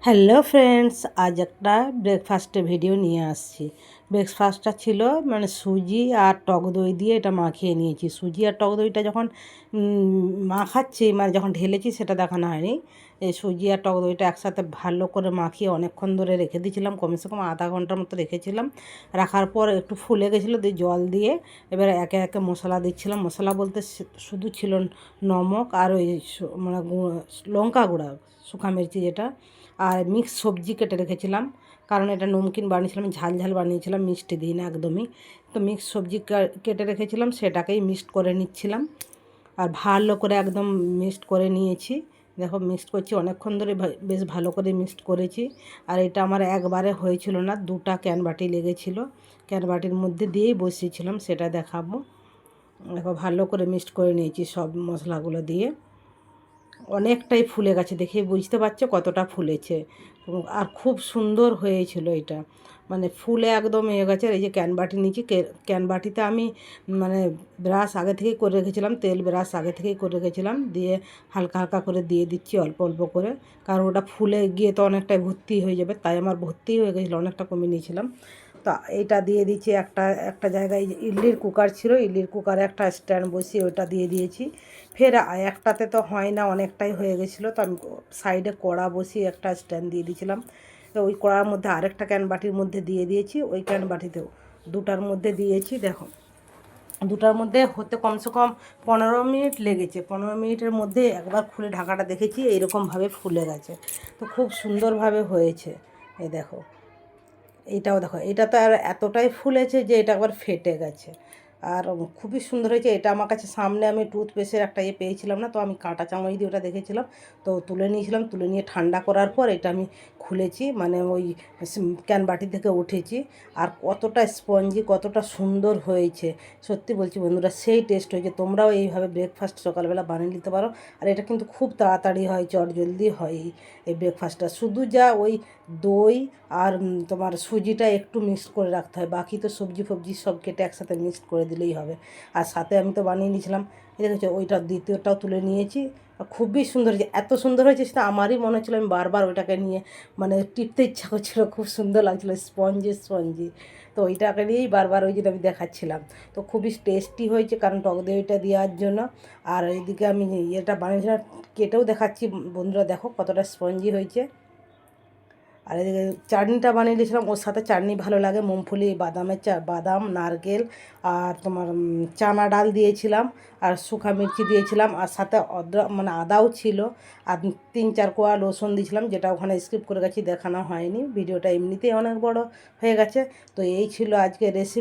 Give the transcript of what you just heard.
Hello friends, আজ একটা ব্রেকফাস্টের ভিডিও নিয়ে আসছি। ব্রেকফাস্টটা ছিল মানে সুজি আর টক দই দিয়ে এটা মাখিয়ে নিয়েছি। সুজি আর টক দইটা যখন মাখাচ্ছি মানে যখন ঢেলেছি সেটা দেখানো হয়নি। এই সুজি আর টক দইটা একসাথে ভালো করে মাখিয়ে অনেকক্ষণ ধরে রেখে দিয়েছিলাম, কমসে কম আধা ঘন্টার মতো রেখেছিলাম। রাখার পর একটু ফুলে গেছিলো, দিয়ে জল দিয়ে এবারে একে একে মশলা দিচ্ছিলাম। মশলা বলতে শুধু ছিল নমক আর ওই মানে লঙ্কা গুঁড়া, শুকা মির্চি যেটা, আর মিক্স সবজি কেটে রেখেছিলাম, কারণ এটা নমকিন বানিয়েছিলাম, ঝাল ঝাল বানিয়েছিলাম, মিষ্টি দিই না একদমই। তো মিক্স সবজি কেটে রেখেছিলাম, সেটাকেই মিক্সড করে নিচ্ছিলাম। আর ভালো করে একদম মিক্সড করে নিয়েছি। দেখো মিক্সড করছি অনেকক্ষণ ধরে, বেশ ভালো করে মিক্সড করেছি। আর এটা আমার একবারে হয়েছিল না, দুটা ক্যানবাটি লেগেছিল। ক্যানবাটির মধ্যে দিয়েই বসিয়েছিলাম, সেটা দেখাবো। দেখো ভালো করে মিক্সড করে নিয়েছি সব মশলাগুলো দিয়ে। অনেকটাই ফুলে গেছে, দেখে বুঝতে পারছো কতটা ফুলেছে। আর খুব সুন্দর হয়েছিল এটা, মানে ফুলে একদম হয়ে গেছে। এই যে ক্যানবাটি নিয়েছি, ক্যানবাটিতে আমি মানে ব্রাশ আগে থেকেই করে রেখেছিলাম, তেল ব্রাশ আগে থেকেই করে রেখেছিলাম, দিয়ে হালকা হালকা করে দিয়ে দিচ্ছি অল্প অল্প করে, কারণ ওটা ফুলে গিয়ে তো অনেকটাই ভর্তি হয়ে যাবে, তাই আমার ভর্তি হয়ে গেছিলো, অনেকটা কমিয়ে নিয়েছিলাম। তো এইটা দিয়ে দিচ্ছি একটা একটা জায়গায়। ইডলির কুকার ছিল, ইডলির কুকারে একটা স্ট্যান্ড বসিয়ে ওটা দিয়ে দিয়েছি। ফের একটাতে তো হয় না, অনেকটাই হয়ে গেছিলো, তো আমি সাইডে কড়া বসিয়ে একটা স্ট্যান্ড দিয়ে দিয়েছিলাম। তো ওই কড়ার মধ্যে আরেকটা ক্যানবাটির মধ্যে দিয়ে দিয়েছি, ওই ক্যানবাটিতেও দুটার মধ্যে দিয়েছি। দেখো দুটার মধ্যে হতে কমসে কম 15 মিনিট লেগেছে। 15 মিনিটের মধ্যে একবার খুলে ঢাকাটা দেখেছি, এইরকমভাবে ফুলে গেছে। তো খুব সুন্দরভাবে হয়েছে। এই দেখো, এইটাও দেখো, এটা তো আর এতটাই ফুলেছে যে এটা একবার ফেটে গেছে। আর খুবই সুন্দর হয়েছে। এটা আমার কাছে সামনে আমি টুথপেস্টের একটা পেয়েছিলাম না, তো আমি কাঁটা চামচ দিয়ে ওটা দেখেছিলাম, তো তুলে নিয়েছিলাম। তুলে নিয়ে ঠান্ডা করার পর এটা আমি খুলেছি, মানে ওই ক্যানবাটি থেকে উঠেছি। আর কতটা স্পঞ্জি, কতটা সুন্দর হয়েছে, সত্যি বলছি বন্ধুরা, সেই টেস্ট হয়েছে। তোমরাও এইভাবে ব্রেকফাস্ট সকালবেলা বানিয়ে নিতে পারো। আর এটা কিন্তু খুব তাড়াতাড়ি হয়, চটজলদি হয় এই ব্রেকফাস্টটা। শুধু যা ওই দই আর তোমার সুজিটা একটু মিক্সড করে রাখতে হয়, বাকি তো সবজি ফবজি সব কেটে একসাথে মিক্সড করে দিলেই হবে। আর সাথে আমি তো বানিয়ে নিয়েছিলাম, এই দেখেছো ওইটা দ্বিতীয়টাও তুলে নিয়েছি। খুবই সুন্দর হয়েছে, এত সুন্দর হয়েছে সেটা আমারই মনে হচ্ছিলো আমি বারবার ওইটাকে নিয়ে মানে টিপতে ইচ্ছা করছিলো, খুব সুন্দর লাগছিলো, স্পঞ্জি স্পঞ্জি। তো ওইটাকে নিয়েই বারবার ওই যেটা আমি দেখাচ্ছিলাম। তো খুবই টেস্টি হয়েছে, কারণ টক দইটা দেওয়ার জন্য। আর এইদিকে আমি এটা বানিয়েছিলাম, কেটেও দেখাচ্ছি বন্ধুরা, দেখো কতটা স্পঞ্জি হয়েছে। আর এদিকে চাটনিটা বানিয়ে দিয়েছিলাম, ওর সাথে চাটনি ভালো লাগে, মুগফলি, বাদাম, নারকেল, আর তোমার চানা ডাল দিয়েছিলাম, আর শুকা মির্চি দিয়েছিলাম, আর সাথে মানে আদাও ছিল, আর 3-4 কোয়া রসুন দিয়েছিলাম, যেটা ওখানে স্কিপ করে গেছি, দেখানো হয়নি। ভিডিওটা এমনিতেই অনেক বড় হয়ে গেছে। তো এই ছিল আজকে রেসিপি।